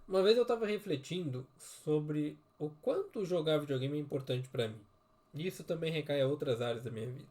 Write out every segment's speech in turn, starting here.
Uma vez eu tava refletindo sobre o quanto jogar videogame é importante pra mim. E isso também recai a outras áreas da minha vida.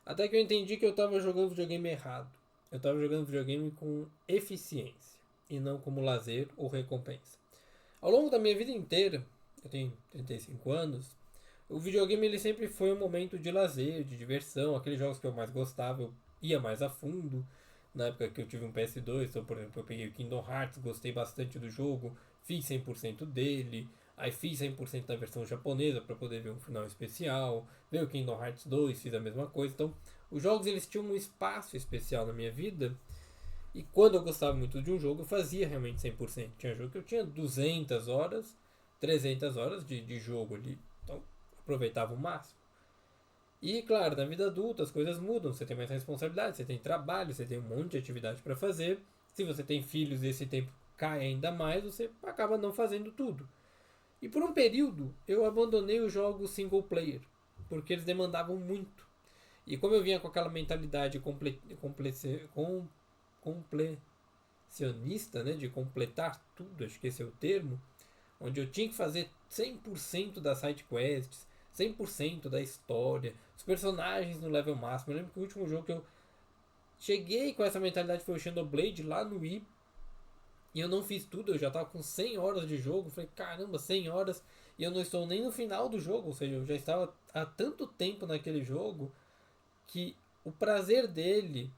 Até que eu entendi que eu tava jogando videogame errado. Eu tava jogando videogame com eficiência e não como lazer ou recompensa. Ao longo da minha vida inteira, eu tenho 35 anos, o videogame ele sempre foi um momento de lazer, de diversão, aqueles jogos que eu mais gostava, eu ia mais a fundo. Na época que eu tive um PS2, então, por exemplo, eu peguei o Kingdom Hearts, gostei bastante do jogo, fiz 100% dele, aí fiz 100% da versão japonesa para poder ver um final especial, ver o Kingdom Hearts 2, fiz a mesma coisa. Então, os jogos eles tinham um espaço especial na minha vida, e quando eu gostava muito de um jogo, eu fazia realmente 100%. Tinha jogo que eu tinha 200 horas, 300 horas de jogo ali. Então, aproveitava o máximo. E claro, na vida adulta as coisas mudam, você tem mais responsabilidade, você tem trabalho, você tem um monte de atividade para fazer. Se você tem filhos e esse tempo cai ainda mais, você acaba não fazendo tudo. E por um período eu abandonei os jogos single player, porque eles demandavam muito. E como eu vinha com aquela mentalidade completionista, né, de completar tudo, acho que esse é o termo, onde eu tinha que fazer 100% das side quests, 100% da história, os personagens no level máximo. Eu lembro que o último jogo que eu cheguei com essa mentalidade foi o Xenoblade lá no Wii, e eu não fiz tudo, eu já tava com 100 horas de jogo. Falei, caramba, 100 horas e eu não estou nem no final do jogo, ou seja, eu já estava há tanto tempo naquele jogo que o prazer dele,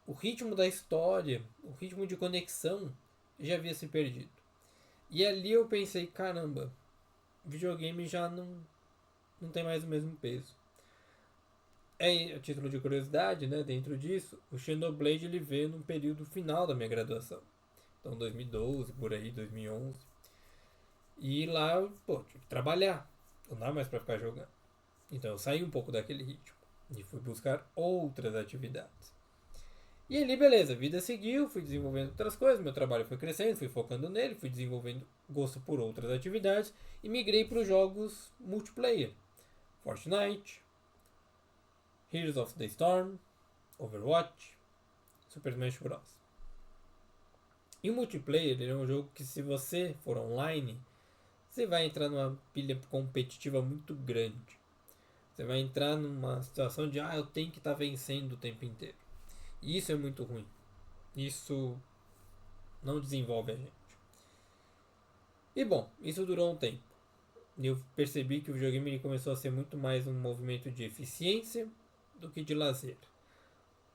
o ritmo da história, o ritmo de conexão já havia se perdido. E ali eu pensei, caramba, videogame já não tem mais o mesmo peso. É, a título de curiosidade, né, dentro disso, o Xenoblade ele veio no período final da minha graduação. Então 2012, por aí, 2011. E lá, pô, tive que trabalhar. Não dá mais pra ficar jogando. Então eu saí um pouco daquele ritmo e fui buscar outras atividades. E ali, beleza, a vida seguiu, fui desenvolvendo outras coisas, meu trabalho foi crescendo, fui focando nele, fui desenvolvendo gosto por outras atividades e migrei para os jogos multiplayer. Fortnite, Heroes of the Storm, Overwatch, Super Smash Bros. E o multiplayer é um jogo que se você for online, você vai entrar numa pilha competitiva muito grande. Você vai entrar numa situação de eu tenho que estar vencendo o tempo inteiro. E isso é muito ruim. Isso não desenvolve a gente. E bom, isso durou um tempo. E eu percebi que o videogame ele começou a ser muito mais um movimento de eficiência do que de lazer.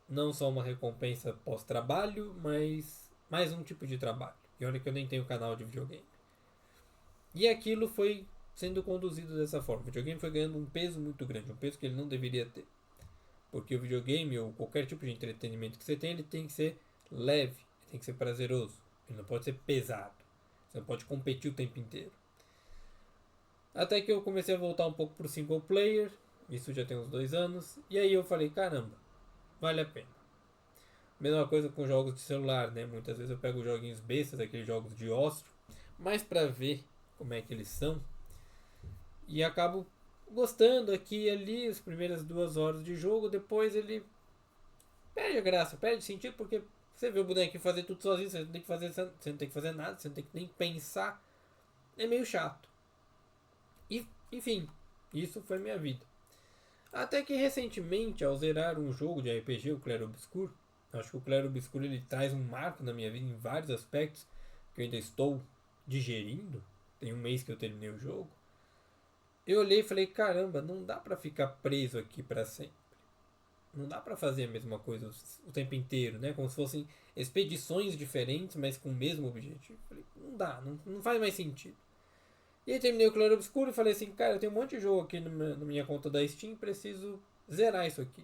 Não só uma recompensa pós-trabalho, mas mais um tipo de trabalho. E olha que eu nem tenho canal de videogame. E aquilo foi sendo conduzido dessa forma. O videogame foi ganhando um peso muito grande, um peso que ele não deveria ter. Porque o videogame ou qualquer tipo de entretenimento que você tem, ele tem que ser leve, ele tem que ser prazeroso. Ele não pode ser pesado. Você não pode competir o tempo inteiro. Até que eu comecei a voltar um pouco pro single player, isso já tem uns 2 anos, e aí eu falei, caramba, vale a pena. Mesma coisa com jogos de celular, né? Muitas vezes eu pego joguinhos bestas, aqueles jogos de ócio, mais pra ver como é que eles são, e acabo gostando aqui e ali as primeiras 2 horas de jogo, depois ele perde a graça, perde sentido, porque você vê o bonequinho fazer tudo sozinho, você não tem que fazer, você não tem que fazer nada, você não tem que nem pensar, é meio chato. E, enfim, isso foi minha vida. Até que recentemente, ao zerar um jogo de RPG, o Clair Obscur, acho que o Clair Obscur ele traz um marco na minha vida em vários aspectos que eu ainda estou digerindo. Tem um mês que eu terminei o jogo. Eu olhei e falei, caramba, não dá pra ficar preso aqui pra sempre. Não dá pra fazer a mesma coisa o tempo inteiro, né? Como se fossem expedições diferentes, mas com o mesmo objetivo. Falei, não dá, não faz mais sentido. E aí terminei o Claro Obscuro e falei assim, cara, eu tenho um monte de jogo aqui na minha conta da Steam, preciso zerar isso aqui.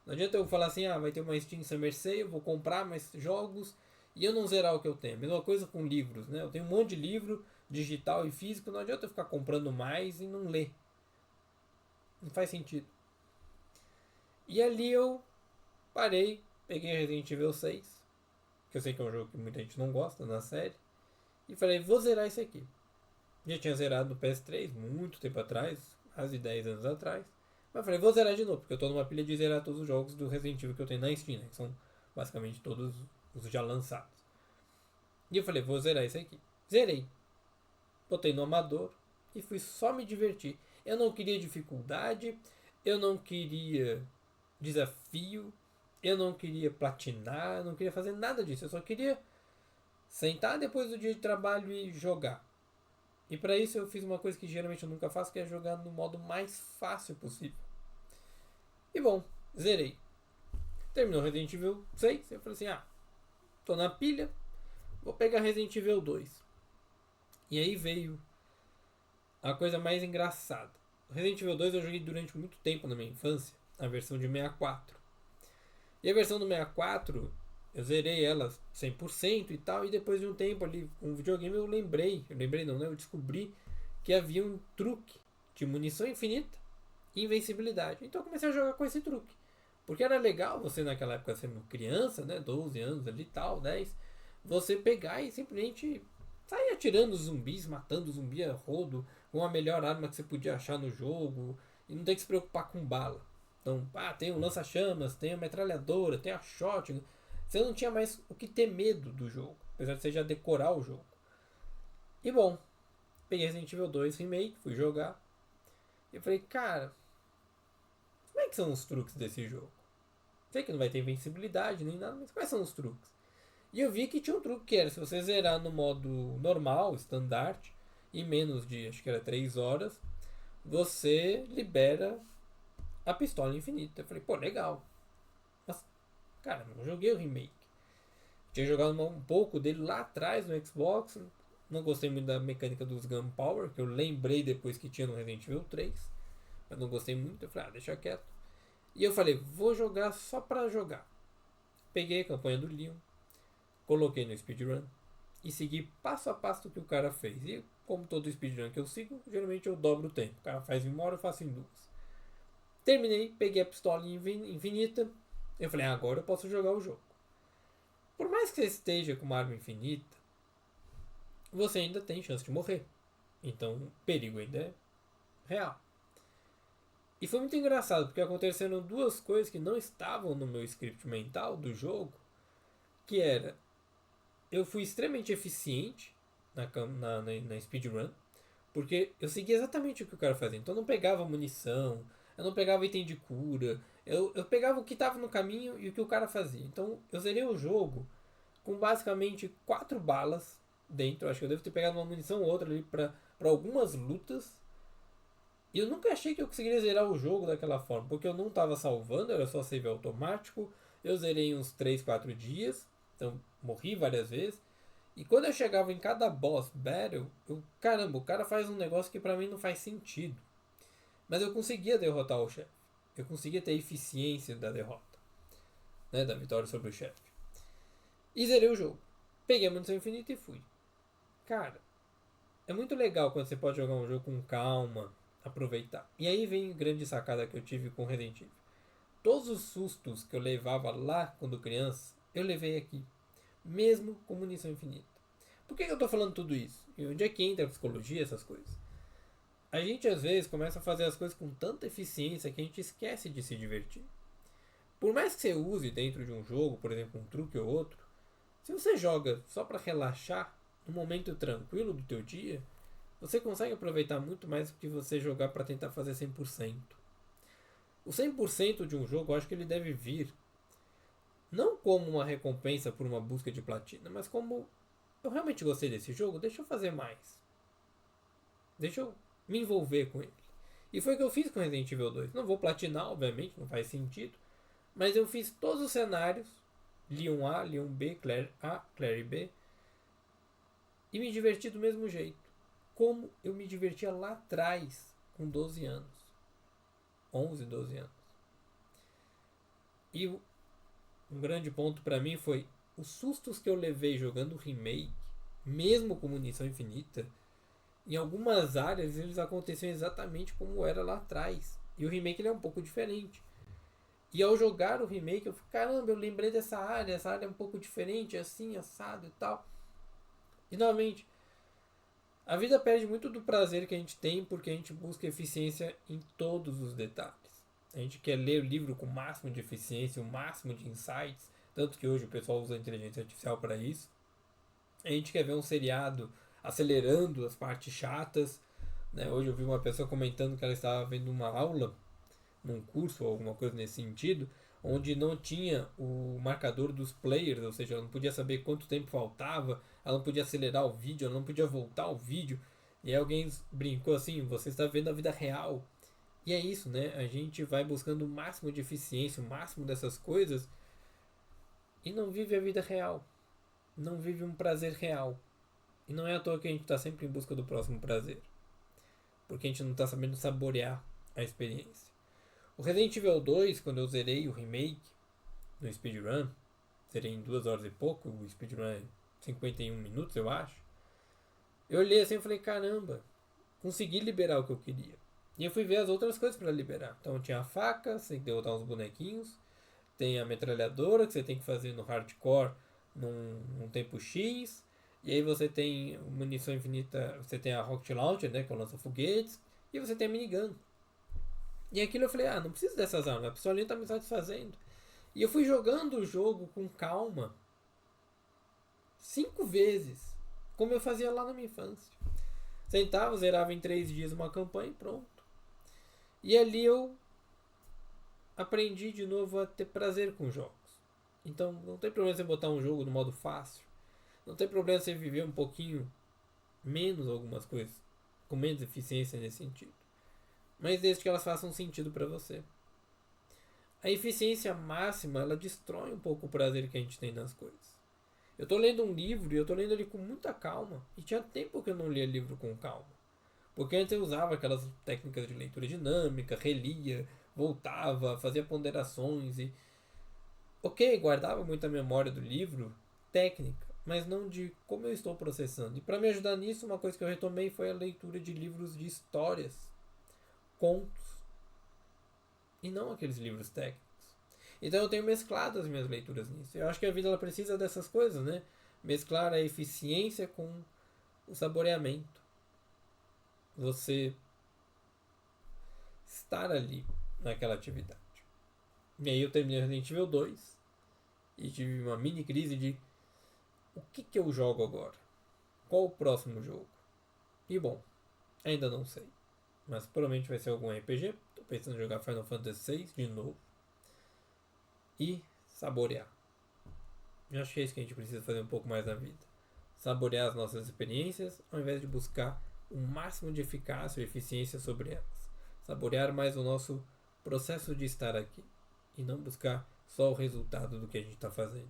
Não adianta eu falar assim, vai ter uma Steam Summer Sale, eu vou comprar mais jogos e eu não zerar o que eu tenho. Mesma coisa com livros, né? Eu tenho um monte de livro digital e físico, não adianta eu ficar comprando mais e não ler. Não faz sentido. E ali eu parei, peguei Resident Evil 6, que eu sei que é um jogo que muita gente não gosta na série, e falei, vou zerar isso aqui. Já tinha zerado no PS3 muito tempo atrás, quase 10 anos atrás. Mas falei, vou zerar de novo, porque eu tô numa pilha de zerar todos os jogos do Resident Evil que eu tenho na Steam, né? Que são basicamente todos os já lançados. E eu falei, vou zerar esse aqui. Zerei. Botei no amador e fui só me divertir. Eu não queria dificuldade, eu não queria desafio, eu não queria platinar, eu não queria fazer nada disso. Eu só queria sentar depois do dia de trabalho e jogar. E para isso eu fiz uma coisa que geralmente eu nunca faço, que é jogar no modo mais fácil possível. E bom, zerei. Terminou Resident Evil 6, eu falei assim, tô na pilha, vou pegar Resident Evil 2. E aí veio a coisa mais engraçada. Resident Evil 2 eu joguei durante muito tempo na minha infância, a versão de 64. E a versão do 64, eu zerei ela 100% e tal, e depois de um tempo ali com o videogame eu descobri que havia um truque de munição infinita e invencibilidade. Então eu comecei a jogar com esse truque. Porque era legal você naquela época sendo criança, né, 12 anos ali e tal, 10, você pegar e simplesmente sair atirando zumbis, matando zumbi a rodo, com a melhor arma que você podia achar no jogo, e não ter que se preocupar com bala. Então, tem o lança-chamas, tem a metralhadora, tem a shotgun. Você não tinha mais o que ter medo do jogo, apesar de você já decorar o jogo. E bom, peguei Resident Evil 2 Remake, fui jogar. E eu falei, cara, como é que são os truques desse jogo? Sei que não vai ter invencibilidade nem nada, mas quais são os truques? E eu vi que tinha um truque que era, se você zerar no modo normal, standard, em menos de, acho que era 3 horas, você libera a pistola infinita. Eu falei, pô, legal. Mas, cara, não joguei o remake. Tinha jogado um pouco dele lá atrás no Xbox. Não gostei muito da mecânica dos Gunpowder, que eu lembrei depois que tinha no Resident Evil 3. Mas não gostei muito. Eu falei, deixa quieto. E eu falei, vou jogar só pra jogar. Peguei a campanha do Leon, coloquei no speedrun e segui passo a passo o que o cara fez. E como todo speedrun que eu sigo, geralmente eu dobro o tempo. O cara faz em 1 hora, eu faço em 2. Terminei, peguei a pistola infinita. Eu falei, agora eu posso jogar o jogo. Por mais que você esteja com uma arma infinita, você ainda tem chance de morrer. Então o perigo ainda é real. E foi muito engraçado, porque aconteceram duas coisas que não estavam no meu script mental do jogo, que era, eu fui extremamente eficiente na speedrun, porque eu segui exatamente o que o cara fazia. Então eu não pegava munição, eu não pegava item de cura, eu pegava o que estava no caminho e o que o cara fazia. Então eu zerei o jogo com basicamente 4 balas dentro. Acho que eu devo ter pegado uma munição ou outra ali para algumas lutas. E eu nunca achei que eu conseguiria zerar o jogo daquela forma, porque eu não estava salvando, era só save automático. Eu zerei uns 3, 4 dias, então morri várias vezes. E quando eu chegava em cada boss battle, caramba, o cara faz um negócio que pra mim não faz sentido. Mas eu conseguia derrotar o chefe. Eu conseguia ter a eficiência da derrota, né, da vitória sobre o chefe. E zerei o jogo. Peguei a munição infinita e fui. Cara, é muito legal quando você pode jogar um jogo com calma, aproveitar. E aí vem a grande sacada que eu tive com Resident Evil. Todos os sustos que eu levava lá quando criança, eu levei aqui. Mesmo com munição infinita. Por que eu tô falando tudo isso? E onde é que entra a psicologia, essas coisas? A gente às vezes começa a fazer as coisas com tanta eficiência que a gente esquece de se divertir. Por mais que você use dentro de um jogo, por exemplo, um truque ou outro, se você joga só para relaxar, num momento tranquilo do teu dia, você consegue aproveitar muito mais do que você jogar para tentar fazer 100%. O 100% de um jogo, eu acho que ele deve vir não como uma recompensa por uma busca de platina, mas como eu realmente gostei desse jogo, deixa eu fazer mais. Deixa eu me envolver com ele. E foi o que eu fiz com Resident Evil 2. Não vou platinar, obviamente, não faz sentido. Mas eu fiz todos os cenários. Leon A, Leon B, Claire A, Claire B. E me diverti do mesmo jeito. Como eu me divertia lá atrás, com 12 anos. 11, 12 anos. E um grande ponto pra mim foi os sustos que eu levei jogando o remake, mesmo com munição infinita. Em algumas áreas eles aconteciam exatamente como era lá atrás. E o remake ele é um pouco diferente. E ao jogar o remake eu fico, caramba, eu lembrei dessa área, essa área é um pouco diferente, assim, assado e tal. E novamente, a vida perde muito do prazer que a gente tem porque a gente busca eficiência em todos os detalhes. A gente quer ler o livro com o máximo de eficiência, o máximo de insights, tanto que hoje o pessoal usa a inteligência artificial para isso. A gente quer ver um seriado acelerando as partes chatas, né? Hoje eu vi uma pessoa comentando que ela estava vendo uma aula num curso ou alguma coisa nesse sentido, onde não tinha o marcador dos players, ou seja, ela não podia saber quanto tempo faltava, ela não podia acelerar o vídeo, ela não podia voltar o vídeo. E aí alguém brincou assim: você está vendo a vida real. E é isso, né? A gente vai buscando o máximo de eficiência, o máximo dessas coisas e não vive a vida real. Não vive um prazer real. E não é à toa que a gente está sempre em busca do próximo prazer. Porque a gente não está sabendo saborear a experiência. O Resident Evil 2, quando eu zerei o remake no speedrun, zerei em 2 horas e pouco, o speedrun é 51 minutos, eu acho. Eu olhei assim e falei: caramba, consegui liberar o que eu queria. E eu fui ver as outras coisas para liberar. Então tinha a faca, você tem que derrotar uns bonequinhos. Tem a metralhadora que você tem que fazer no hardcore num tempo X. E aí você tem munição infinita. Você tem a Rocket Launcher, né, que é o lança-foguetes. E você tem a minigun. E aquilo eu falei: ah, não preciso dessas armas. A pistolinha tá me satisfazendo. E eu fui jogando o jogo com calma 5 vezes. Como eu fazia lá na minha infância. Sentava, zerava em 3 dias uma campanha e pronto. E ali eu aprendi de novo a ter prazer com jogos. Então não tem problema você botar um jogo no modo fácil. Não tem problema você viver um pouquinho menos algumas coisas, com menos eficiência nesse sentido. Mas desde que elas façam sentido para você. A eficiência máxima, ela destrói um pouco o prazer que a gente tem nas coisas. Eu tô lendo um livro e eu tô lendo ele com muita calma. E tinha tempo que eu não lia livro com calma. Porque antes eu usava aquelas técnicas de leitura dinâmica, relia, voltava, fazia ponderações e... ok, guardava muita memória do livro, técnica, mas não de como eu estou processando. E para me ajudar nisso, uma coisa que eu retomei foi a leitura de livros de histórias, contos, e não aqueles livros técnicos. Então eu tenho mesclado as minhas leituras nisso. Eu acho que a vida ela precisa dessas coisas, né? Mesclar a eficiência com o saboreamento. Você estar ali naquela atividade. E aí eu terminei Resident Evil 2 e tive uma mini crise de o que eu jogo agora? Qual o próximo jogo? E bom, ainda não sei. Mas provavelmente vai ser algum RPG. Tô pensando em jogar Final Fantasy VI de novo. E saborear. Eu acho que é isso que a gente precisa fazer um pouco mais na vida. Saborear as nossas experiências ao invés de buscar o máximo de eficácia e eficiência sobre elas. Saborear mais o nosso processo de estar aqui. E não buscar só o resultado do que a gente está fazendo.